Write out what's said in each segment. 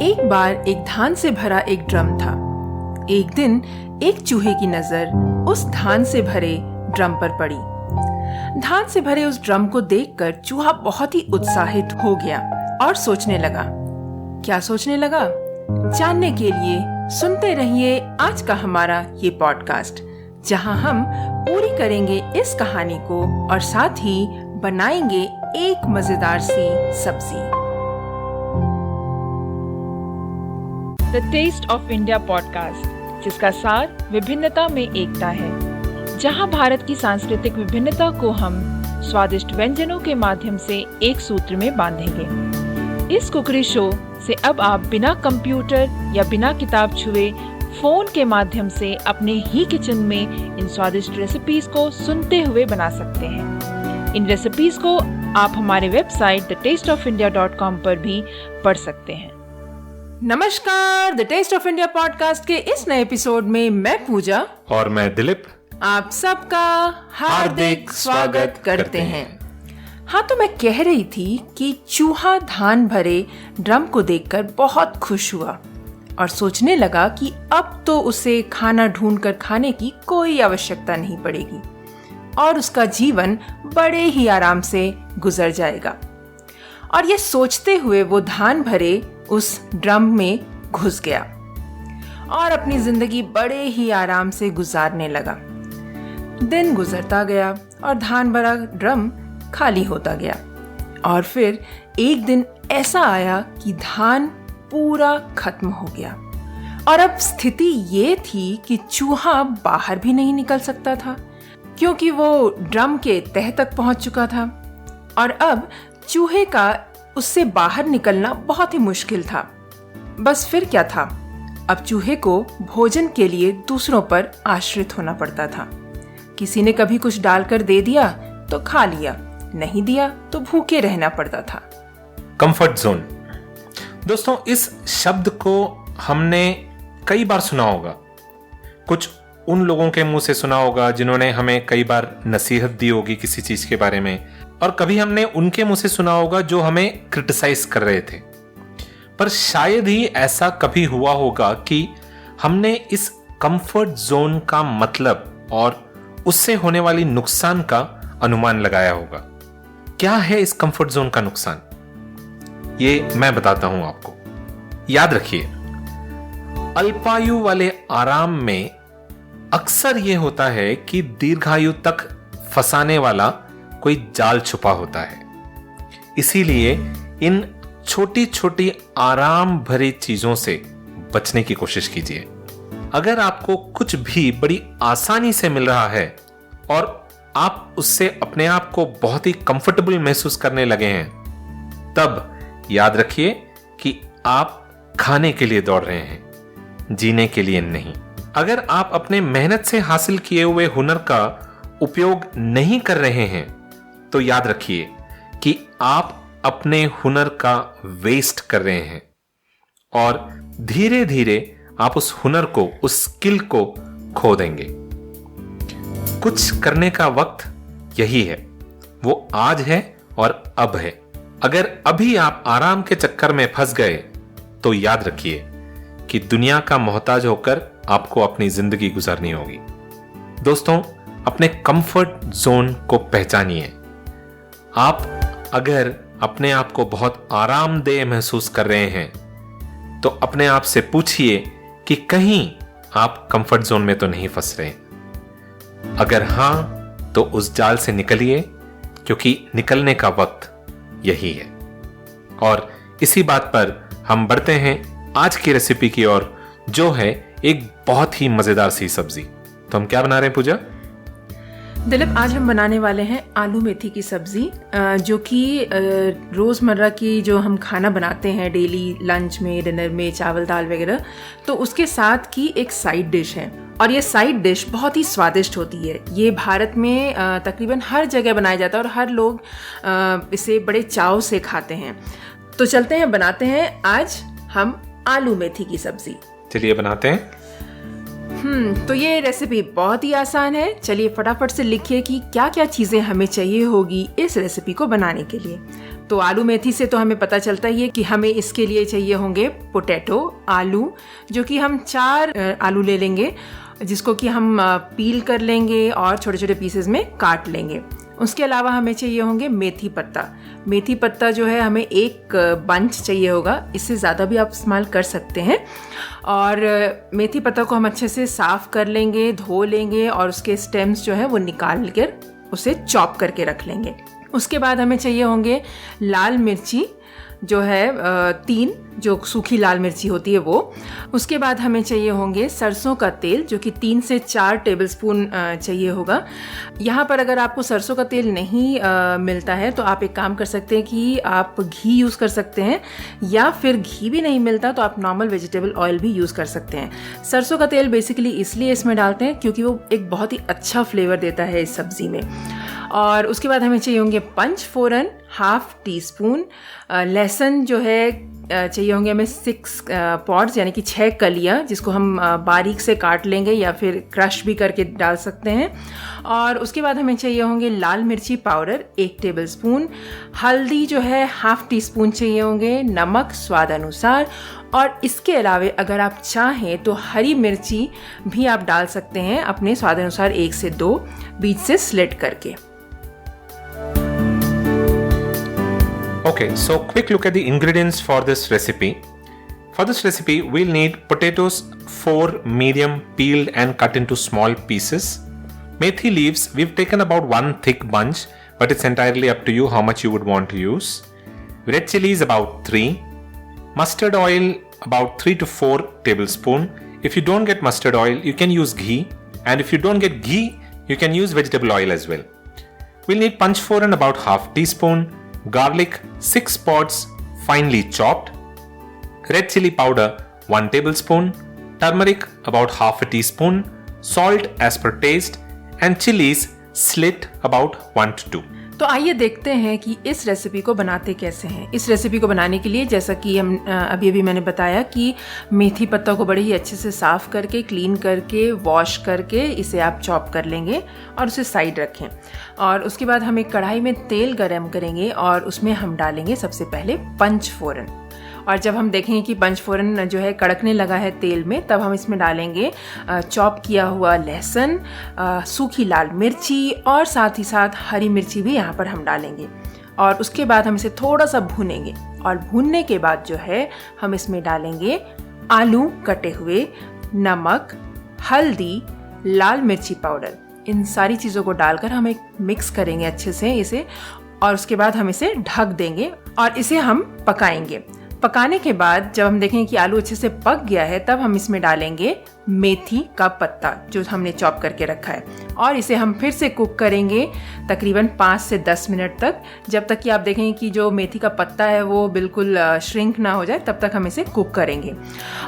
एक बार एक धान से भरा एक ड्रम था। एक दिन एक चूहे की नजर उस धान से भरे ड्रम पर पड़ी। धान से भरे उस ड्रम को देखकर चूहा बहुत ही उत्साहित हो गया और सोचने लगा। क्या सोचने लगा? जानने के लिए सुनते रहिए आज का हमारा ये पॉडकास्ट, जहां हम पूरी करेंगे इस कहानी को और साथ ही बनाएंगे एक मजेदार सी सब्जी। The taste of India podcast, जिसका सार विभिन्नता में एकता है, जहां भारत की सांस्कृतिक विभिन्नता को हम स्वादिष्ट व्यंजनों के माध्यम से एक सूत्र में बांधेंगे। इस कुकरी शो से अब आप बिना कंप्यूटर या बिना किताब छुए फोन के माध्यम से अपने ही किचन में इन स्वादिष्ट रेसिपीज को सुनते हुए बना सकते हैं। इन रेसिपीज को आप हमारे वेबसाइट thetasteofindia.com पर भी पढ़ सकते हैं। नमस्कार, the taste of India podcast के इस नए एपिसोड में मैं पूजा और मैं दिलीप आप सबका हार्दिक स्वागत करते हैं। हाँ, तो मैं कह रही थी कि चूहा धान भरे ड्रम को देखकर बहुत खुश हुआ और सोचने लगा कि अब तो उसे खाना ढूंढकर खाने की कोई आवश्यकता नहीं पड़ेगी और उसका जीवन बड़े ही आराम से गुजर जाएगा। और ये सोचते हुए वो धान भरे उस ड्रम में घुस गया और अपनी जिंदगी बड़े ही आराम से गुजारने लगा। दिन गुजरता गया और धान भरा ड्रम खाली होता गया और फिर एक दिन ऐसा आया कि धान पूरा खत्म हो गया और अब स्थिति ये थी कि चूहा बाहर भी नहीं निकल सकता था क्योंकि वो ड्रम के तह तक पहुंच चुका था और अब चूहे का उससे बाहर निकलना बहुत ही मुश्किल था। बस फिर क्या था, अब चूहे को भोजन के लिए दूसरों पर आश्रित होना पड़ता था। किसी ने कभी कुछ डालकर दे दिया तो खा लिया, नहीं दिया तो भूखे रहना पड़ता था। Comfort zone. दोस्तों, इस शब्द को हमने कई बार सुना होगा। कुछ उन लोगों के मुंह से सुना होगा जिन्होंने हमें कई बार नसीहत दी होगी किसी चीज के बारे में, और कभी हमने उनके मुंह से सुना होगा जो हमें क्रिटिसाइज कर रहे थे। पर शायद ही ऐसा कभी हुआ होगा कि हमने इस कंफर्ट जोन का मतलब और उससे होने वाली नुकसान का अनुमान लगाया होगा। क्या है इस कंफर्ट जोन का नुकसान, ये मैं बताता हूं आपको। याद रखिए, अल्पायु वाले आराम में अक्सर यह होता है कि दीर्घायु तक फंसाने वाला कोई जाल छुपा होता है। इसीलिए इन छोटी छोटी आराम भरी चीजों से बचने की कोशिश कीजिए। अगर आपको कुछ भी बड़ी आसानी से मिल रहा है और आप उससे अपने आप को बहुत ही कंफर्टेबल महसूस करने लगे हैं, तब याद रखिए कि आप खाने के लिए दौड़ रहे हैं, जीने के लिए नहीं। अगर आप अपने मेहनत से हासिल किए हुए हुनर का उपयोग नहीं कर रहे हैं, तो याद रखिए कि आप अपने हुनर का वेस्ट कर रहे हैं और धीरे धीरे आप उस हुनर को, उस स्किल को खो देंगे। कुछ करने का वक्त यही है, वो आज है और अब है। अगर अभी आप आराम के चक्कर में फंस गए तो याद रखिए कि दुनिया का मोहताज होकर आपको अपनी जिंदगी गुजारनी होगी। दोस्तों, अपने कंफर्ट जोन को पहचानिए। आप अगर अपने आप को बहुत आरामदेह महसूस कर रहे हैं तो अपने आप से पूछिए कि कहीं आप कंफर्ट जोन में तो नहीं फंस रहे। अगर हां, तो उस जाल से निकलिए, क्योंकि निकलने का वक्त यही है। और इसी बात पर हम बढ़ते हैं आज की रेसिपी की ओर, जो है एक बहुत ही मजेदार सी सब्जी। तो हम क्या बना रहे हैं पूजा? दिलीप, आज हम बनाने वाले हैं आलू मेथी की सब्जी, जो कि रोज़मर्रा की जो हम खाना बनाते हैं डेली लंच में, डिनर में, चावल दाल वगैरह, तो उसके साथ की एक साइड डिश है। और ये साइड डिश बहुत ही स्वादिष्ट होती है। ये भारत में तकरीबन हर जगह बनाया जाता है और हर लोग इसे बड़े चाव से खाते हैं। तो चलते हैं, बनाते हैं आज हम आलू मेथी की सब्जी। चलिए बनाते हैं। तो ये रेसिपी बहुत ही आसान है। चलिए फटाफट से लिखिए कि क्या क्या चीज़ें हमें चाहिए होगी इस रेसिपी को बनाने के लिए। तो आलू मेथी से तो हमें पता चलता ही है कि हमें इसके लिए चाहिए होंगे पोटैटो, आलू, जो कि हम 4 आलू ले लेंगे, जिसको कि हम पील कर लेंगे और छोटे छोटे पीसेस में काट लेंगे। उसके अलावा हमें चाहिए होंगे मेथी पत्ता। मेथी पत्ता जो है हमें 1 बंच चाहिए होगा, इससे ज़्यादा भी आप इस्तेमाल कर सकते हैं। और मेथी पत्ता को हम अच्छे से साफ़ कर लेंगे, धो लेंगे और उसके स्टेम्स जो है वो निकाल कर उसे चॉप करके रख लेंगे। उसके बाद हमें चाहिए होंगे लाल मिर्ची, जो है 3 जो सूखी लाल मिर्ची होती है वो। उसके बाद हमें चाहिए होंगे सरसों का तेल, जो कि 3 से 4 टेबलस्पून चाहिए होगा। यहाँ पर अगर आपको सरसों का तेल नहीं मिलता है तो आप एक काम कर सकते हैं कि आप घी यूज़ कर सकते हैं, या फिर घी भी नहीं मिलता तो आप नॉर्मल वेजिटेबल ऑयल भी यूज़ कर सकते हैं। सरसों का तेल बेसिकली इसलिए इसमें डालते हैं क्योंकि वो एक बहुत ही अच्छा फ्लेवर देता है इस सब्ज़ी में। और उसके बाद हमें चाहिए होंगे पंचफोरन 1/2 टीस्पून, लहसुन जो है चाहिए होंगे हमें 6 पॉड्स यानी कि 6 कलियाँ, जिसको हम बारीक से काट लेंगे या फिर क्रश भी करके डाल सकते हैं। और उसके बाद हमें चाहिए होंगे लाल मिर्ची पाउडर 1 टेबलस्पून, हल्दी जो है 1/2 टीस्पून चाहिए होंगे, नमक स्वाद अनुसार। और इसके अलावा अगर आप चाहें तो हरी मिर्ची भी आप डाल सकते हैं अपने स्वाद अनुसार, 1 से 2 बीच से स्लिट करके। Okay, so quick look at the ingredients for this recipe. For this recipe, we'll need potatoes 4 medium peeled and cut into small pieces. Methi leaves, we've taken about 1 thick bunch, but it's entirely up to you how much you would want to use. Red chilies about 3. Mustard oil about 3 to 4 tablespoon. If you don't get mustard oil, you can use ghee. And if you don't get ghee, you can use vegetable oil as well. We'll need panchforan about 1/2 teaspoon. Garlic 6 pods finely chopped, red chili powder 1 tablespoon, turmeric about 1/2 teaspoon, salt as per taste, and chilies slit about 1 to 2. तो आइए देखते हैं कि इस recipe को बनाते कैसे हैं। इस रेसिपी को बनाने के लिए जैसा कि हम अभी मैंने बताया कि मेथी पत्ता को बड़े ही अच्छे से साफ़ करके, क्लीन करके, वॉश करके इसे आप चॉप कर लेंगे और उसे साइड रखें। और उसके बाद हम एक कढ़ाई में तेल गरम करेंगे और उसमें हम डालेंगे सबसे पहले पंचफोरन। और जब हम देखेंगे कि पंचफोरन जो है कड़कने लगा है तेल में, तब हम इसमें डालेंगे चॉप किया हुआ लहसुन, सूखी लाल मिर्ची और साथ ही साथ हरी मिर्ची भी यहाँ पर हम डालेंगे। और उसके बाद हम इसे थोड़ा सा भूनेंगे और भूनने के बाद जो है हम इसमें डालेंगे आलू कटे हुए, नमक, हल्दी, लाल मिर्ची पाउडर। इन सारी चीज़ों को डालकर हम एक मिक्स करेंगे अच्छे से इसे, और उसके बाद हम इसे ढक देंगे और इसे हम पकाएंगे। पकाने के बाद जब हम देखेंगे कि आलू अच्छे से पक गया है, तब हम इसमें डालेंगे मेथी का पत्ता जो हमने चॉप करके रखा है, और इसे हम फिर से कुक करेंगे तकरीबन 5 से 10 मिनट तक, जब तक कि आप देखेंगे कि जो मेथी का पत्ता है वो बिल्कुल श्रिंक ना हो जाए, तब तक हम इसे कुक करेंगे।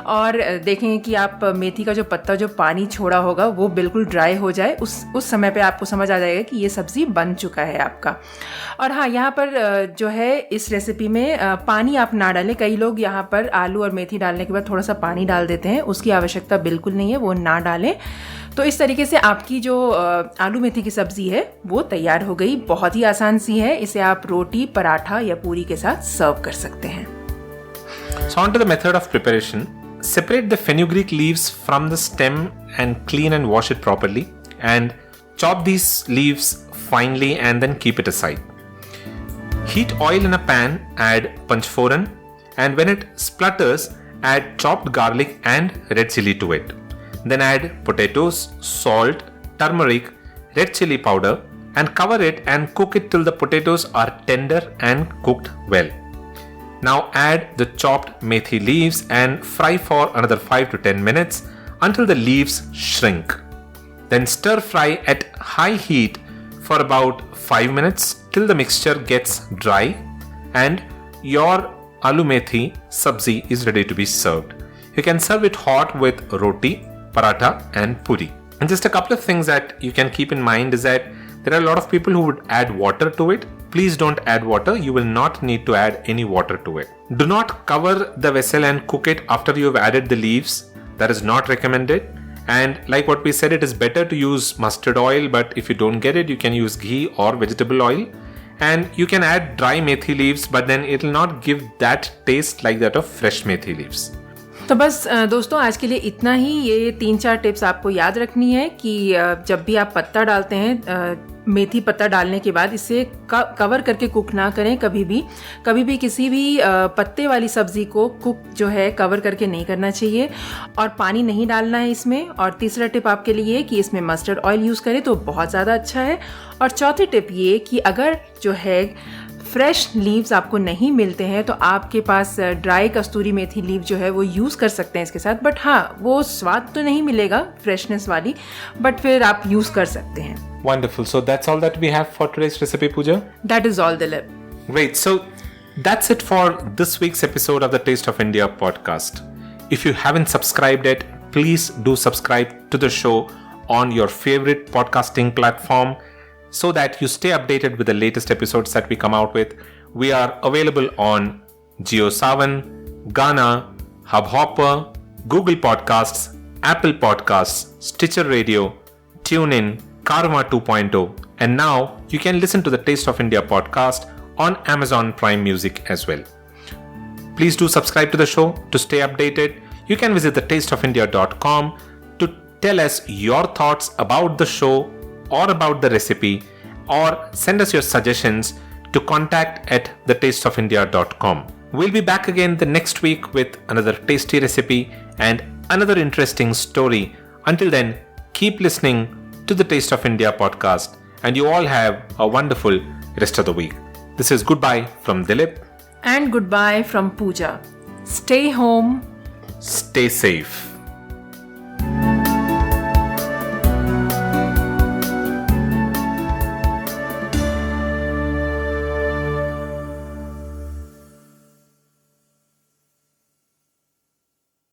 और देखेंगे कि आप मेथी का जो पत्ता जो पानी छोड़ा होगा वो बिल्कुल ड्राई हो जाए, उस समय पे आपको समझ आ जाएगा कि ये सब्ज़ी बन चुका है आपका। और हाँ, यहाँ पर जो है इस रेसिपी में पानी आप ना डालें। कई लोग यहाँ पर आलू और मेथी डालने के बाद थोड़ा सा पानी डाल देते हैं, उसकी आवश्यकता बिल्कुल नहीं है, वो ना डालें। तो इस तरीके से आपकी जो आलू मेथी की सब्जी है वो तैयार हो गई। बहुत ही आसान सी है, इसे आप रोटी, पराठा या पूरी के साथ सर्व कर सकते हैं। So on to the method of preparation. Separate the fenugreek leaves from the stem and clean and wash it properly, and chop these leaves finely and then keep it aside. Heat oil in a pan, add panchforan, and when it splutters, add chopped garlic and red chili to it. Then add potatoes, salt, turmeric, red chili powder, and cover it and cook it till the potatoes are tender and cooked well. Now add the chopped methi leaves and fry for another 5 to 10 minutes until the leaves shrink. Then stir fry at high heat for about 5 minutes till the mixture gets dry and your aloo methi sabzi is ready to be served. You can serve it hot with roti, paratha and puri. And just a couple of things that you can keep in mind is that there are a lot of people who would add water to it. Please don't add water. You will not need to add any water to it. Do not cover the vessel and cook it after you have added the leaves. That is not recommended. And like what we said, it is better to use mustard oil, but if you don't get it, you can use ghee or vegetable oil. and you can add dry methi leaves, but then it will not give that taste like that of fresh methi leaves. तो बस दोस्तों आज के लिए इतना ही। ये 3-4 tips आपको याद रखनी है कि जब भी आप पत्ता डालते हैं, मेथी पत्ता डालने के बाद इसे कवर करके कुक ना करें। कभी भी किसी भी पत्ते वाली सब्जी को कुक जो है कवर करके नहीं करना चाहिए, और पानी नहीं डालना है इसमें। और तीसरा टिप आपके लिए कि इसमें मस्टर्ड ऑयल यूज़ करें तो बहुत ज़्यादा अच्छा है। और चौथी टिप ये कि अगर जो है फ्रेश लीव्स आपको नहीं मिलते हैं तो आपके पास ड्राई कस्तूरी मेथी लीव जो है वो यूज़ कर सकते हैं इसके साथ। बट हाँ, वो स्वाद तो नहीं मिलेगा फ्रेशनेस वाली, बट फिर आप यूज़ कर सकते हैं। Wonderful. So that's all that we have for today's recipe, Pooja? That is all, Dilip. Great. So that's it for this week's episode of the Taste of India podcast. If you haven't subscribed yet, please do subscribe to the show on your favorite podcasting platform so that you stay updated with the latest episodes that we come out with. We are available on JioSaavn, Gaana, Hubhopper, Google Podcasts, Apple Podcasts, Stitcher Radio, TuneIn, Karma 2.0, and now you can listen to the Taste of India podcast on Amazon Prime Music as well. Please do subscribe to the show to stay updated. You can visit thetasteofindia.com to tell us your thoughts about the show or about the recipe, or send us your suggestions to contact@thetasteofindia.com. We'll be back again the next week with another tasty recipe and another interesting story. Until then, keep listening to the Taste of India podcast, and you all have a wonderful rest of the week. This is goodbye from Dilip. And goodbye from Pooja. Stay home. Stay safe.